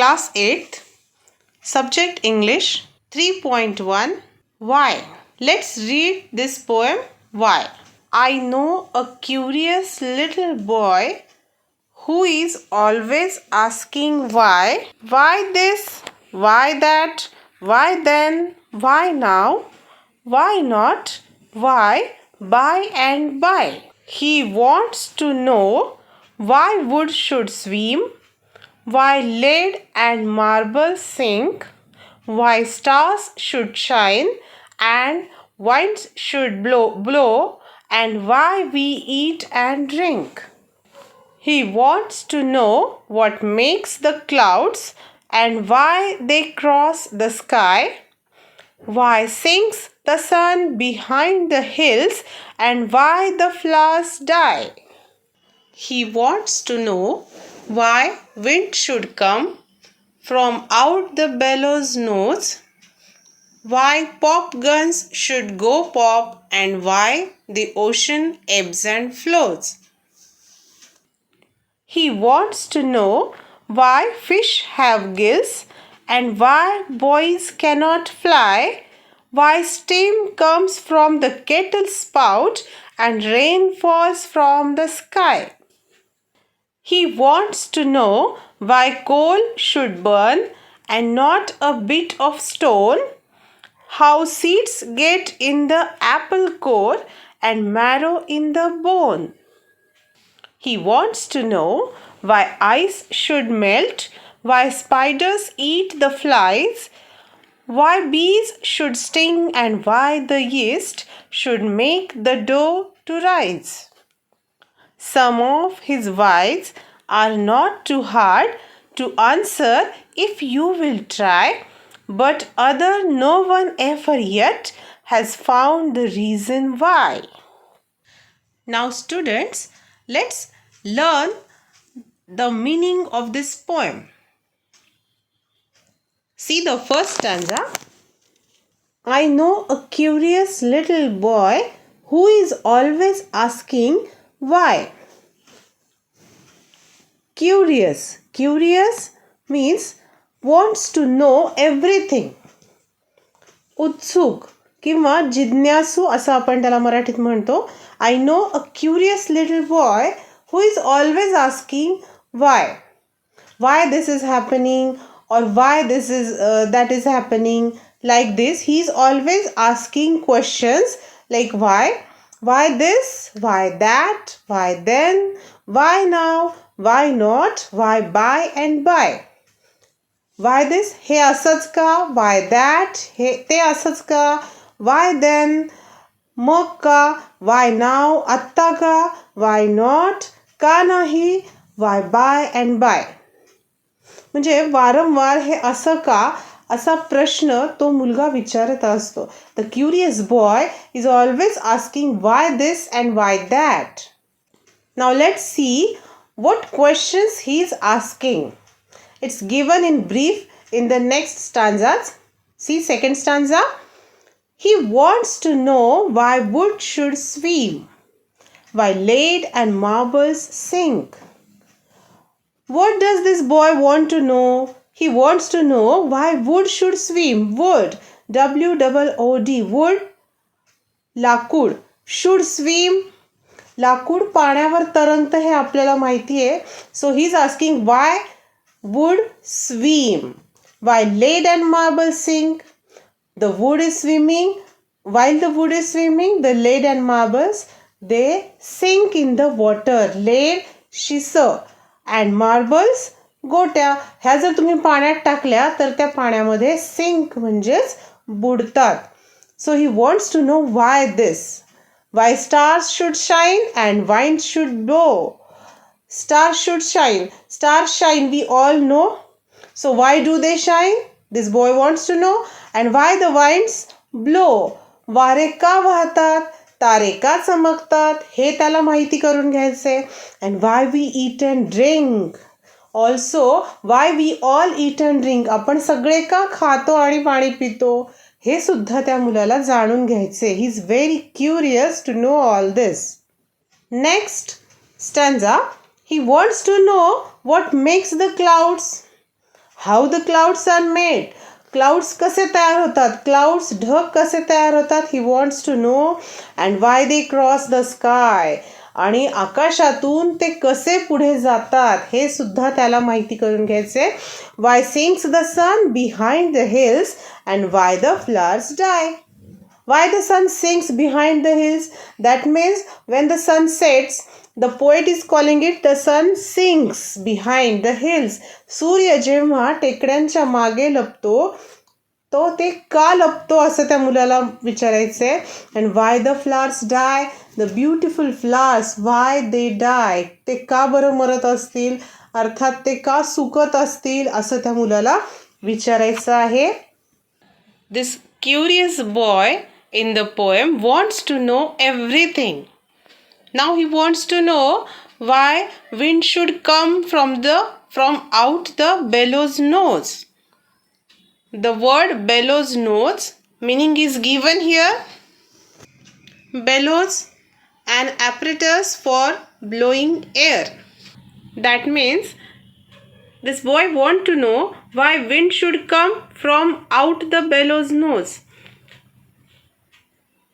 Class 8th, Subject English 3.1. Why? Let's read this poem. Why? I know a curious little boy who is always asking why. Why this? Why that? Why then? Why now? Why not? Why? By and by. He wants to know why wood should swim, why lead and marble sink, why stars should shine and winds should blow, and why we eat and drink. He wants to know what makes the clouds and why they cross the sky, why sinks the sun behind the hills and why the flowers die. He wants to know why wind should come from out the bellows nose, why pop guns should go pop and why the ocean ebbs and flows. He wants to know why fish have gills and why boys cannot fly, why steam comes from the kettle spout and rain falls from the sky. He wants to know why coal should burn and not a bit of stone, how seeds get in the apple core and marrow in the bone. He wants to know why ice should melt, why spiders eat the flies, why bees should sting and why the yeast should make the dough to rise. Some of his whys are not too hard to answer if you will try, but other no one ever yet has found the reason why. Now students, let's learn the meaning of this poem. See the first stanza. I know a curious little boy who is always asking why. Curious. Curious means wants to know everything. उत्सुक किंवा जिज्ञासू असं आपण त्याला मराठीत म्हणतो. I know a curious little boy who is always asking why. Why this is happening or why this is that is happening like this. He is always asking questions like why this, why that, why then, why now, why not, why by and by. Why this? हे असंच का? Why that? हे ते असंच का? Why then? मग का? Why now? आत्ता का? Why not? का नाही? Why by and by. म्हणजे वारंवार हे असं का असा प्रश्न तो मुलगा विचारत असतो. The curious boy is always asking why this and why that. Now let's see what questions he is asking. It's given in brief in the next stanzas. See second stanza. He wants to know why wood should swim, why lead and marbles sink. What does this boy want to know? He wants to know why wood should swim. Wood, W-O-O-D, wood, लाकूड. Should swim, लाकूड पाण्यावर तरंगतं हे आपल्याला माहिती आहे. So he is asking why wood swim, why lead and marble sink. The wood is swimming. While the wood is swimming, the lead and marbles, they sink in the water. Lead, शिसं and marbles, गोट्या. ह्या जर तुम्ही पाण्यात टाकल्या तर त्या पाण्यामध्ये sink म्हणजेच बुडतात. So he wants to know why this. Why stars should shine and winds should blow. Stars should shine. Stars shine, we all know. So why do they shine? This boy wants to know. And why the winds blow. वारे का वाहतात, तारे का चमकतात हे त्याला माहिती करून घ्यायचे. And why we eat and drink. Also why we all eat and drink. आपण सगळे का खातो आणि पाणी पितो हे सुद्धा त्या मुलाला जाणून घ्यायचे. He is very curious to know all this. Next stanza. He wants to know what makes the clouds. How the clouds are made, clouds कसे तयार होतात, क्लाउड्स ढग कसे तयार होतात, he wants to know. And why they cross the sky, आणि आकाशातून ते कसे पुढे जातात हे सुद्धा त्याला माहिती करून घ्यायचे. Why sinks the sun behind the hills and why the flowers die. Why the sun sinks behind the hills? That means when the sun sets, the poet is calling it the sun sinks behind the hills. सूर्य जेव्हा टेकड्यांच्या मागे लपतो, तो ते का लपतो असं त्या मुलाला विचारायचं आहे. And why the flowers die, the beautiful flowers, why they die, ते का बरं मरत असतील, अर्थात ते का सुकत असतील असं त्या मुलाला विचारायचं आहे. This curious boy in the poem wants to know everything. Now he wants to know why wind should come from out the bellows nose. The word bellows nose meaning is given here. Bellows, an apparatus for blowing air. That means this boy want to know why wind should come from out the bellows nose.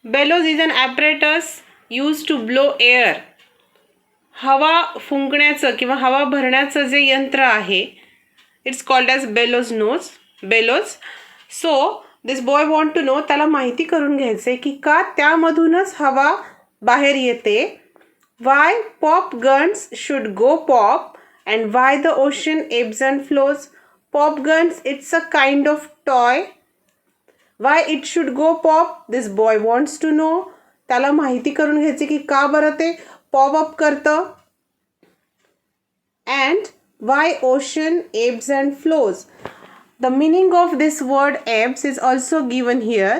Bellows is an apparatus used to blow air. हवा फुंकण्याचं किंवा हवा भरण्याचं जे यंत्र आहे, it's called as bellows nose, bellows. So this boy want to know, त्याला माहिती करून घ्यायचं आहे की का त्यामधूनच हवा बाहेर येते. Why pop guns should go pop and why the ocean ebbs and flows. Pop guns it's a kind of toy. Why it should go pop? This boy wants to know. त्याला माहिती करून घ्यायची की का बरं ते पॉप अप करतं. And why ocean ebbs and flows? The meaning of this word ebbs is also given here.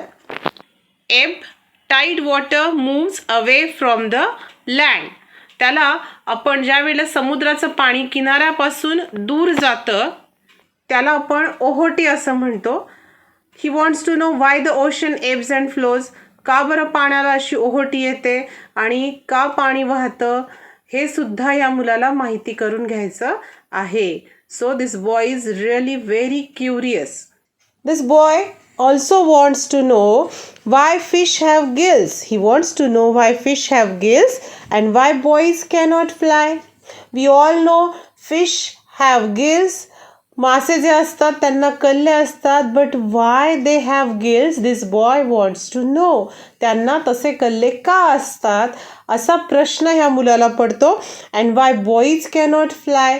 Ebb, tide water moves away from the land. त्याला आपण ज्या वेळेला समुद्राचं पाणी किनाऱ्यापासून दूर जातं त्याला आपण ओहोटी असं म्हणतो. He wants to know why the ocean ebbs and flows. का बरं पाण्याला अशी ओहोटी येते आणि का पाणी वाहतं हे सुद्धा या मुलाला माहिती करून घ्यायचं आहे. So this boy is really very curious. This boy also wants to know why fish have gills. He wants to know why fish have gills and why boys cannot fly. We all know fish have gills. मासे जे असतात त्यांना कल्ले असतात. But why they have gills, this boy wants to know. त्यांना तसे कल्ले का असतात असा प्रश्न ह्या मुलाला पडतो. And Y boys cannot fly.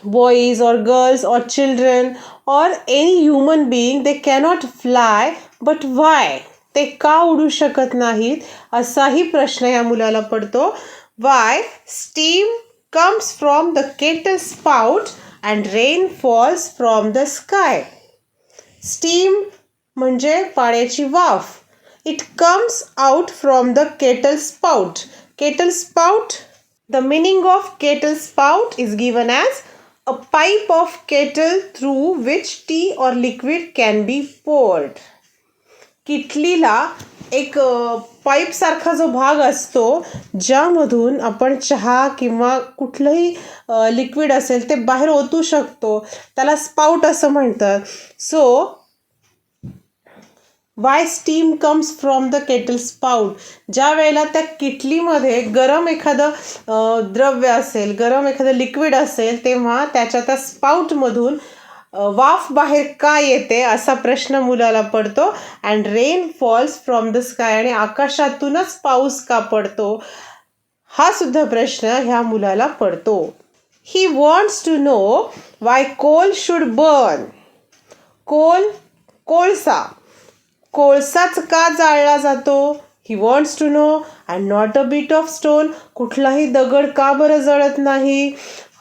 Boys और गर्ल्स और चिल्ड्रन और any human being they cannot fly, but why, ते का उडू शकत नाहीत असाही प्रश्न ह्या मुलाला पडतो. Why steam comes from the kettle spout and rain falls from the sky. Steam म्हणजे पाण्याची वाफ. It comes out from the kettle spout. Kettle spout, the meaning of kettle spout is given as a pipe of kettle through which tea or liquid can be poured. किटलीला एक पाईपसारखा जो भाग असतो ज्यामधून आपण चहा किंवा कुठलंही लिक्विड असेल ते बाहेर ओतू शकतो, त्याला स्पाउट असं म्हणतात. So why steam comes from the kettle spout. ज्या वेळेला त्या किटलीमध्ये गरम एखादं द्रव्य असेल, गरम एखादं लिक्विड असेल, तेव्हा त्याच्या त्या स्पाउटमधून वाफ बाहेर का येते असा प्रश्न मुलाला पडतो. And rain falls from the sky, आणि आकाशातूनच पाऊस का पडतो हा सुद्धा प्रश्न ह्या मुलाला पडतो. He wants to know why coal should burn. कोळसा, कोळसाच का जाळला जातो. He wants to know. And not a bit of stone, कुठलाही दगड का बरं जळत नाही.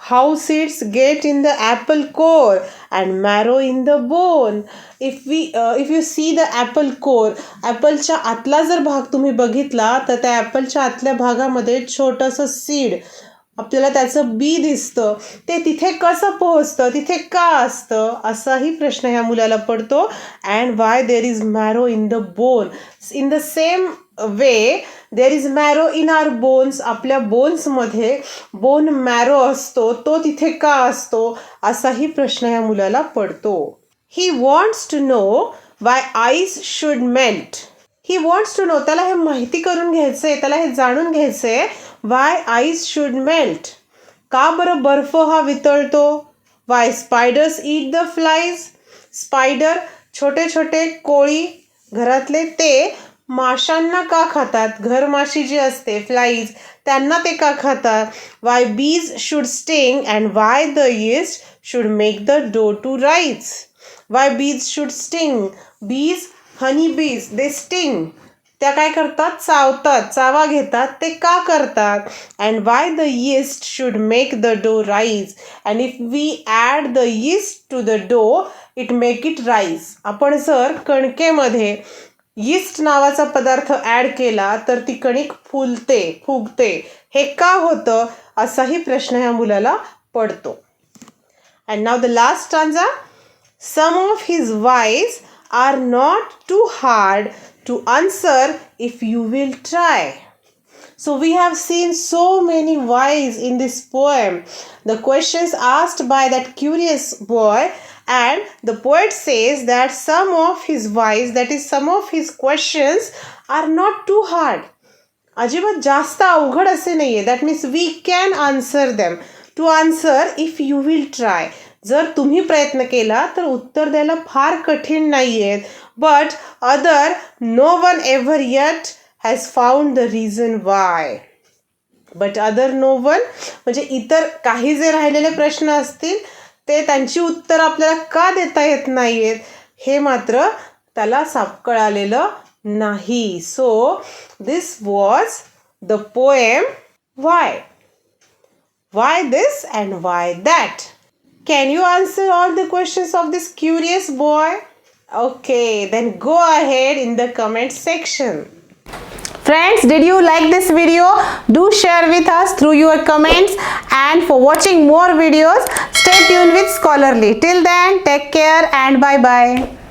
How seeds get in the apple core and marrow in the bone. If you see the apple core, ॲपलच्या आतला जर भाग तुम्ही बघितला तर त्या ॲपलच्या आतल्या भागामध्ये छोटंसं सीड, आपल्याला त्याचं बी दिसतं. ते तिथे कसं पोहोचतं, तिथे का असतं असाही प्रश्न ह्या मुलाला पडतो. And Y there is marrow in the bone. In the same way there is marrow in are bones. आपल्या बोन्समध्ये बोन मॅरो असतो, तो तिथे का असतो असाही प्रश्न या मुलाला पडतो. He wants to know why ice should melt. He wants to know, त्याला हे माहिती करून घ्यायचंय, त्याला हे जाणून घ्यायचंय वाय आईस शुड मेल्ट. का बरं बर्फ हा वितळतो. Why spiders eat the flies. Spider छोटे छोटे कोळी घरातले ते माशांना का खातात. घरमाशी जी असते फ्लाईज, त्यांना ते का खातात. Why bees should sting and why the yeast should make the dough to rise. Why bees should sting. बीज, हनी बीज, दे स्टिंग. त्या काय करतात, चावतात, चावा घेतात. ते का करतात. And why the yeast should make the dough rise. And if we add the yeast to the dough it make it rise. आपण जर कणकेमध्ये यीस्ट नावाचा पदार्थ ॲड केला तर ती कणिक फुगते. हे का होतं असाही प्रश्न ह्या मुलाला पडतो. And now the last stanza. Some of his whys are not too hard to answer if you will try. So we have seen so many whys in this poem. The questions asked by that curious boy, and the poet says that some of his whys, that is some of his questions are not too hard. अजिबात जास्त अवघड असे नाहीये. That means we can answer them. To answer if you will try. जर तुम्ही प्रयत्न केला तर उत्तर द्यायला फार कठीण नाही आहेत. But other no one ever yet has found the reason why. But other no one म्हणजे इतर काही जे राहिलेले प्रश्न असतील ते त्यांची उत्तर आपल्याला का देता येत नाही आहेत हे मात्र त्याला कळालेलं नाही. So this was the poem Y. Why this and why that? Can you answer all the questions of this curious boy? Okay, then go ahead in the comment section. Friends, did you like this video? Do share with us through your comments, and for watching more videos, stay tuned with Scholarly. Till then, take care and bye bye.